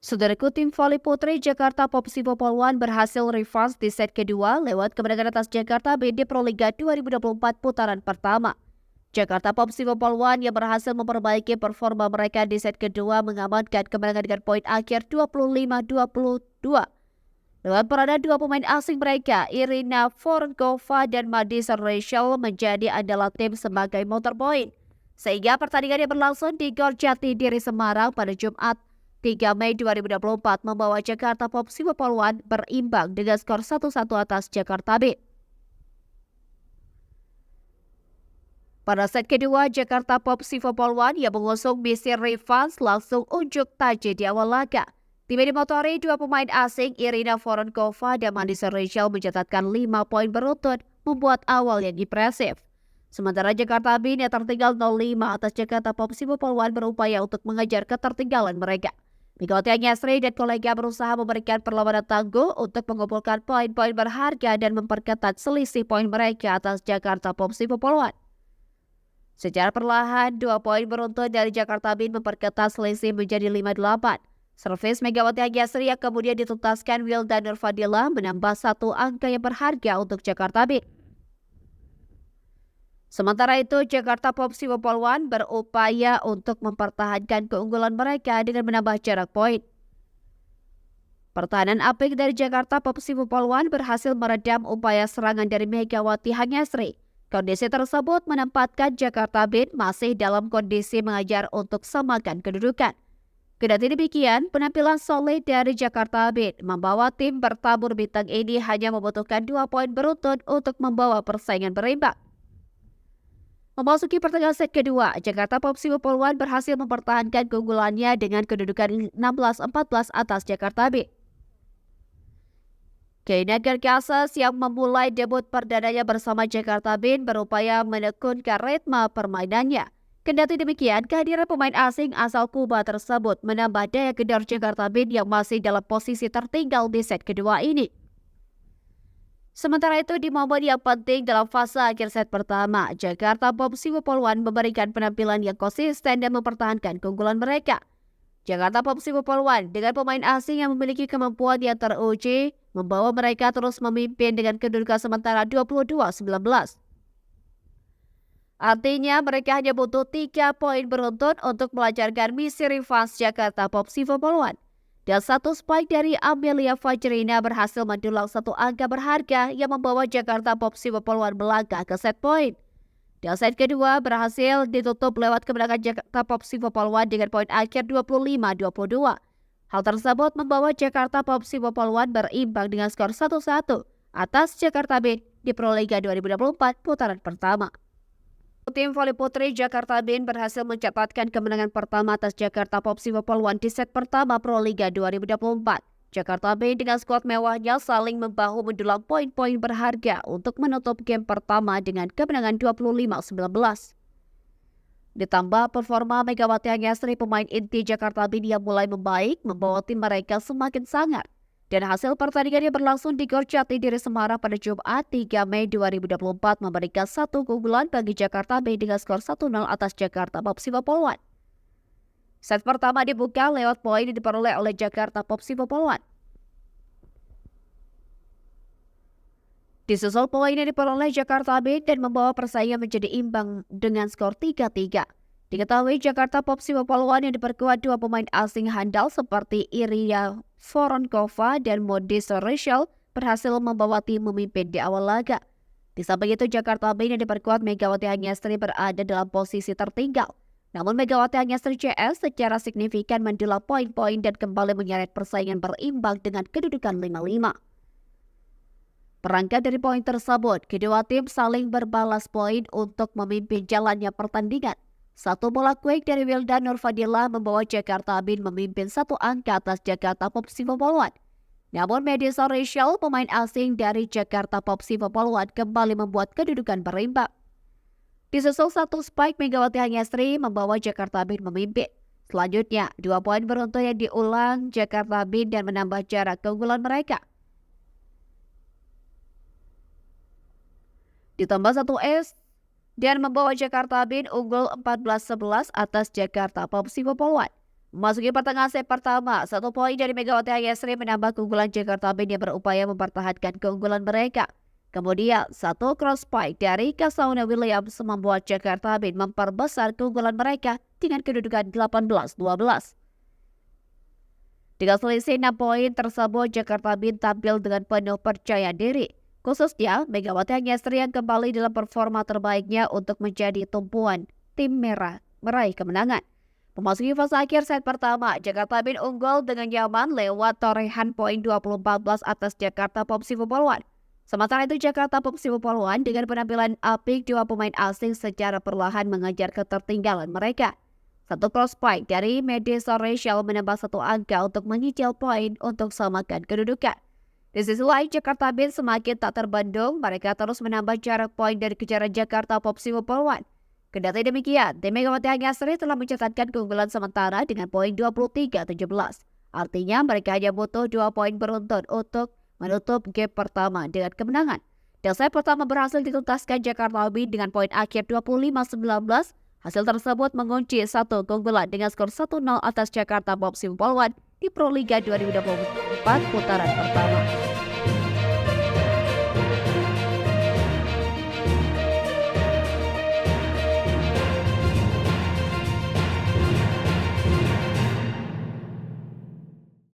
Saudaraku, tim voli putri Jakarta Popsivo Poluan berhasil revanse di set kedua lewat kemenangan atas Jakarta B di Proliga 2024 putaran pertama. Jakarta Popsivo Poluan yang berhasil memperbaiki performa mereka di set kedua mengamankan kemenangan dengan poin akhir 25-22. Lewat peranan dua pemain asing mereka, Irina Voronkova dan Madison Rachel menjadi andalan tim sebagai motor poin. Sehingga pertandingan yang berlangsung di Gor Jatidiri Semarang pada Jumat 3 Mei 2024 membawa Jakarta Popsivo Poluan berimbang dengan skor 1-1 atas Jakarta B. Pada set kedua, Jakarta Popsivo Poluan yang mengusung misi revanse langsung unjuk taji di awal laga. Tim yang dimotori dua pemain asing Irina Voronkova dan Madison Rachel mencatatkan 5 poin beruntun, membuat awal yang impresif. Sementara Jakarta B yang tertinggal 0-5 atas Jakarta Popsivo Poluan berupaya untuk mengejar ketertinggalan mereka. Megawati Anyasri dan kolega berusaha memberikan perlawanan tangguh untuk mengumpulkan poin-poin berharga dan memperketat selisih poin mereka atas Jakarta Popsivo Poluan. Secara perlahan, 2 poin beruntun dari Jakarta B memperketat selisih menjadi 5-8. Servis Megawati Anyasri yang kemudian dituntaskan Wilda Nurfadila menambah 1 angka yang berharga untuk Jakarta B. Sementara itu, Jakarta Popsivo Poluan berupaya untuk mempertahankan keunggulan mereka dengan menambah jarak poin. Pertahanan apik dari Jakarta Popsivo Poluan berhasil meredam upaya serangan dari Megawati Anyasri. Kondisi tersebut menempatkan Jakarta B masih dalam kondisi mengajar untuk samakan kedudukan. Kendati demikian, penampilan solid dari Jakarta B membawa tim bertabur bintang ini hanya membutuhkan 2 poin beruntun untuk membawa persaingan berimbang. Memasuki pertengahan set kedua, Jakarta Popsivo Poluan berhasil mempertahankan keunggulannya dengan kedudukan 16-14 atas Jakarta B. Keina Gerkasas yang memulai debut perdananya bersama Jakarta B berupaya menekunkan ritme permainannya. Kendati demikian, kehadiran pemain asing asal Kuba tersebut menambah daya gedor Jakarta B yang masih dalam posisi tertinggal di set kedua ini. Sementara itu, di momen yang penting dalam fase akhir set pertama, Jakarta Popsivo Poluan memberikan penampilan yang konsisten dan mempertahankan keunggulan mereka. Jakarta Popsivo Poluan dengan pemain asing yang memiliki kemampuan yang teruji, membawa mereka terus memimpin dengan kedudukan sementara 22-19. Artinya, mereka hanya butuh 3 poin beruntun untuk melancarkan misi revanse Jakarta Popsivo Poluan. Dan 1 spike dari Amelia Fajrina berhasil mendulang 1 angka berharga yang membawa Jakarta Popsivo Poluan melangkah ke set point. Dan set kedua berhasil ditutup lewat kemenangan Jakarta Popsivo Poluan dengan poin akhir 25-22. Hal tersebut membawa Jakarta Popsivo Poluan berimbang dengan skor 1-1 atas Jakarta B di Proliga 2024 putaran pertama. Tim voli putri Jakarta B berhasil mencatatkan kemenangan pertama atas Jakarta Popsivo Poluan di set pertama Proliga 2024. Jakarta B dengan skuad mewahnya saling membahu mendulang poin-poin berharga untuk menutup game pertama dengan kemenangan 25-19. Ditambah performa Megawati Anyasri pemain inti Jakarta B yang mulai membaik membawa tim mereka semakin sangat. Dan hasil pertandingan yang berlangsung di Gor Jatidiri Semarang pada Jumat 3 Mei 2024 memberikan 1 keunggulan bagi Jakarta B dengan skor 1-0 atas Jakarta Popsivo Poluan. Set pertama dibuka lewat poin yang diperoleh oleh Jakarta Popsivo Poluan. Disusul poin yang diperoleh Jakarta B dan membawa persaingan menjadi imbang dengan skor 3-3. Diketahui Jakarta Popsivo Poluan yang diperkuat 2 pemain asing handal seperti Irina Voronkova dan Madison Rachel berhasil membawa tim memimpin di awal laga. Di samping itu, Jakarta B yang diperkuat Megawati Anyasri berada dalam posisi tertinggal. Namun Megawati Anyasri CS secara signifikan mendulang poin-poin dan kembali menyeret persaingan berimbang dengan kedudukan 5-5. Berangkat dari poin tersebut, kedua tim saling berbalas poin untuk memimpin jalannya pertandingan. 1 bola quick dari Wilda Nurfadila membawa Jakarta B memimpin 1 angka atas Jakarta Popsivo Poluan. Namun Madison Rachel, pemain asing dari Jakarta Popsivo Poluan, kembali membuat kedudukan berimbang. Disusul 1 spike Megawati Anyasri membawa Jakarta B memimpin. Selanjutnya, 2 poin beruntun yang diulang Jakarta B dan menambah jarak keunggulan mereka. Ditambah 1 es dan membawa Jakarta B unggul 14-11 atas Jakarta Popsivo Poluan. Memasuki pertengahan set pertama, 1 poin dari Megawati Ayesri menambah keunggulan Jakarta Band yang berupaya mempertahankan keunggulan mereka. Kemudian, 1 cross-spike dari Kasauna Williams membuat Jakarta Band memperbesar keunggulan mereka dengan kedudukan 18-12. Dengan selisih 6 poin tersebut, Jakarta Band tampil dengan penuh percaya diri. Khususnya, Megawati Ayesri yang kembali dalam performa terbaiknya untuk menjadi tumpuan tim merah meraih kemenangan. Memasuki fase akhir set pertama, Jakarta Band unggul dengan nyaman lewat torehan poin 20-14 atas Jakarta Popsivo Poluan. Sementara itu, Jakarta Popsivo Poluan dengan penampilan apik 2 pemain asing secara perlahan mengejar ketertinggalan mereka. 1 cross-spike dari Madison Rachel menambah 1 angka untuk menyicil poin untuk samakan kedudukan. Di sisi lain, Jakarta Band semakin tak terbendung, mereka terus menambah jarak poin dari kejaran Jakarta Popsivo Poluan. Kendati demikian, tim Megawati Ayesri telah mencatatkan keunggulan sementara dengan poin 23-17. Artinya mereka hanya butuh 2 poin beruntun untuk menutup game pertama dengan kemenangan. Dan set pertama berhasil dituntaskan Jakarta Band dengan poin akhir 25-19. Hasil tersebut mengunci 1 keunggulan dengan skor 1-0 atas Jakarta Popsivo Poluan di Proliga 2024 putaran pertama.